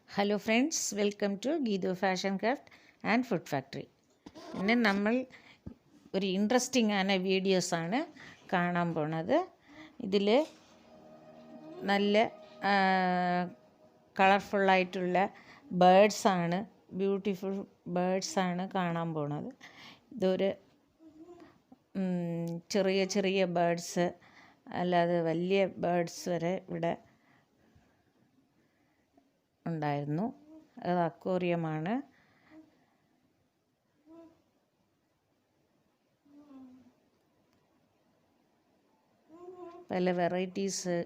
Hello friends, welcome to GEETHU Fashion Craft and Food Factory. ഇന്ന് നമ്മൾ ഒരു interesting ആയ വീഡിയോസാണ് കാണാൻ പോണത്. ഇതിൽ നല്ല കളർഫുള്ളായിട്ടുള്ള ബേഡ്സാണ്, ബ്യൂട്ടിഫുൾ ബേഡ്സാണ് കാണാൻ പോണത്. ഇതൊരു ചെറിയ ചെറിയ ബേഡ്സ് അല്ലാതെ വലിയ ബേഡ്സ് വരെ ഇവിടെ ഉണ്ടായിരുന്നു. അത് അക്വേറിയമാണ്. പല വെറൈറ്റീസ്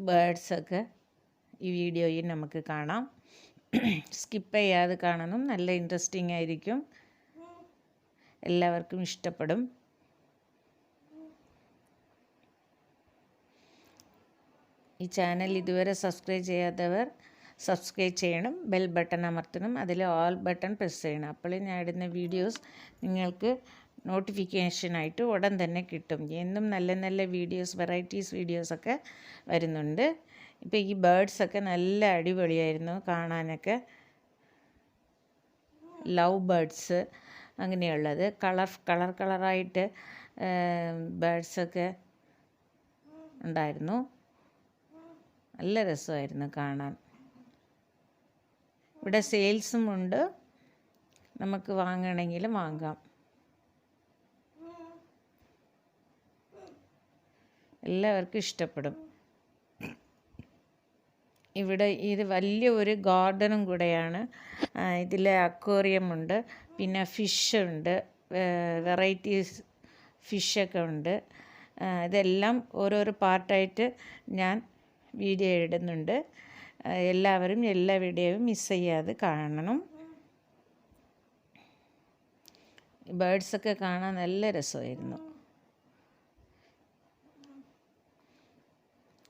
ബേഡ്സൊക്കെ ഈ വീഡിയോയിൽ നമുക്ക് കാണാം. സ്കിപ്പ് ചെയ്യാതെ കാണണം. നല്ല ഇൻട്രസ്റ്റിംഗ് ആയിരിക്കും, എല്ലാവർക്കും ഇഷ്ടപ്പെടും. ഈ ചാനൽ ഇതുവരെ സബ്സ്ക്രൈബ് ചെയ്യാത്തവർ സബ്സ്ക്രൈബ് ചെയ്യണം, ബെൽ ബട്ടൺ അമർത്തണം, അതിൽ ഓൾ ബട്ടൺ പ്രസ് ചെയ്യണം. അപ്പോൾ ഞാൻ ഇടുന്ന വീഡിയോസ് നിങ്ങൾക്ക് നോട്ടിഫിക്കേഷനായിട്ട് ഉടൻ തന്നെ കിട്ടും. എന്നും നല്ല നല്ല വീഡിയോസ്, വെറൈറ്റീസ് വീഡിയോസൊക്കെ വരുന്നുണ്ട്. ഇപ്പോൾ ഈ ബേഡ്സൊക്കെ നല്ല അടിപൊളിയായിരുന്നു കാണാനൊക്കെ. ലവ് ബേഡ്സ് അങ്ങനെയുള്ളത്, കളറായിട്ട് ബേഡ്സൊക്കെ ഉണ്ടായിരുന്നു. നല്ല രസമായിരുന്നു കാണാൻ. ഇവിടെ സെയിൽസും ഉണ്ട്, നമുക്ക് വാങ്ങണമെങ്കിലും വാങ്ങാം. എല്ലാവർക്കും ഇഷ്ടപ്പെടും. ഇവിടെ ഇത് വലിയ ഒരു ഗാർഡനും കൂടെയാണ്. ഇതിൽ അക്വേറിയം ഉണ്ട്, പിന്നെ ഫിഷ് ഉണ്ട്, വെറൈറ്റീസ് ഫിഷൊക്കെ ഉണ്ട്. ഇതെല്ലാം ഓരോരോ പാർട്ടായിട്ട് ഞാൻ വീഡിയോ ഇടുന്നുണ്ട്. എല്ലാവരും എല്ലാ വീഡിയോയും മിസ് ചെയ്യാതെ കാണണം. ബേഡ്സൊക്കെ കാണാൻ നല്ല രസമായിരുന്നു.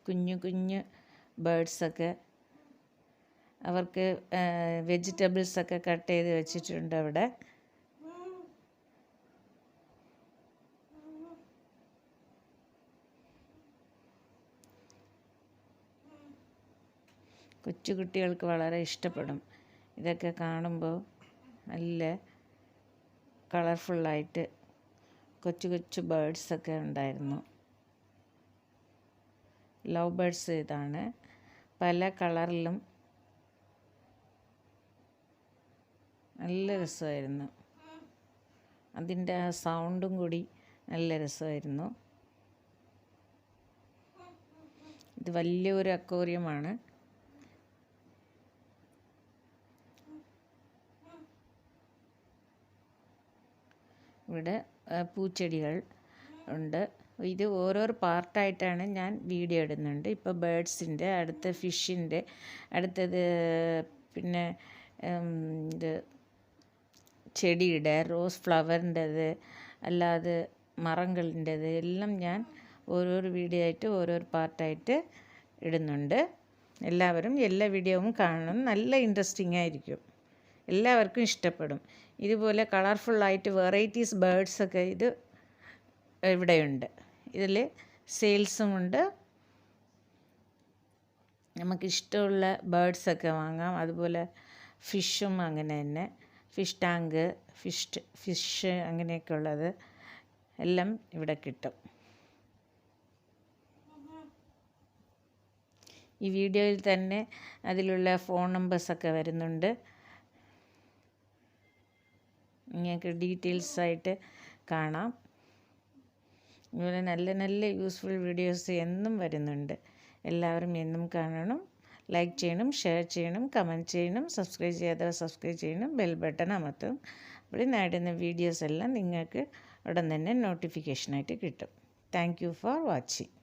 കുഞ്ഞു കുഞ്ഞു ബേഡ്സൊക്കെ, അവർക്ക് വെജിറ്റബിൾസൊക്കെ കട്ട് ചെയ്ത് വെച്ചിട്ടുണ്ട് അവിടെ. കൊച്ചു കുട്ടികൾക്ക് വളരെ ഇഷ്ടപ്പെടും ഇതൊക്കെ കാണുമ്പോൾ. നല്ല കളർഫുള്ളായിട്ട് കൊച്ചു കൊച്ചു ബേഡ്സൊക്കെ ഉണ്ടായിരുന്നു. ലവ് ബേഡ്സ് ഇതാണ്, പല കളറിലും. നല്ല രസമായിരുന്നു. അതിൻ്റെ ആ സൗണ്ടും കൂടി നല്ല രസമായിരുന്നു. ഇത് വലിയൊരു അക്വേറിയമാണ്. ഇവിടെ പൂച്ചെടികൾ ഉണ്ട്. ഇത് ഓരോരോ പാർട്ടായിട്ടാണ് ഞാൻ വീഡിയോ ഇടുന്നുണ്ട്. ഇപ്പോൾ ബേഡ്സിൻ്റെ, അടുത്ത ഫിഷിൻ്റെ, അടുത്തത് പിന്നെ ഇത് ചെടിയുടെ, റോസ് ഫ്ലവറിൻ്റെത്, അല്ലാതെ മരങ്ങളിൻ്റെത് എല്ലാം ഞാൻ ഓരോരോ വീഡിയോ ആയിട്ട് ഓരോരോ പാർട്ടായിട്ട് ഇടുന്നുണ്ട്. എല്ലാവരും എല്ലാ വീഡിയോവും കാണണം. നല്ല ഇൻട്രസ്റ്റിംഗ് ആയിരിക്കും, എല്ലാവർക്കും ഇഷ്ടപ്പെടും. ഇതുപോലെ കളർഫുള്ളായിട്ട് വെറൈറ്റീസ് ബേഡ്സൊക്കെ ഇത് ഇവിടെയുണ്ട്. ഇതിൽ സെയിൽസും ഉണ്ട്. നമുക്കിഷ്ടമുള്ള ബേഡ്സൊക്കെ വാങ്ങാം. അതുപോലെ ഫിഷും അങ്ങനെ തന്നെ, ഫിഷ് ടാങ്ക്, ഫിഷ് അങ്ങനെയൊക്കെ ഉള്ളത് എല്ലാം ഇവിടെ കിട്ടും. ഈ വീഡിയോയിൽ തന്നെ അതിലുള്ള ഫോൺ നമ്പേഴ്സൊക്കെ വരുന്നുണ്ട്. നിങ്ങൾക്ക് ഡീറ്റെയിൽസ് ആയിട്ട് കാണാം. ഇങ്ങനെ നല്ല നല്ല യൂസ്ഫുൾ വീഡിയോസ് എന്നും വരുന്നുണ്ട്. എല്ലാവരും എന്നും കാണണം. ലൈക്ക് ചെയ്യണം, ഷെയർ ചെയ്യണം, കമൻറ്റ് ചെയ്യണം. സബ്സ്ക്രൈബ് ചെയ്യാത്തവർ സബ്സ്ക്രൈബ് ചെയ്യണം, ബെൽ ബട്ടൺ അമർത്തും. അപ്പോൾ നേടുന്ന വീഡിയോസ് എല്ലാം നിങ്ങൾക്ക് ഉടൻ തന്നെ നോട്ടിഫിക്കേഷനായിട്ട് കിട്ടും. Thank you for watching.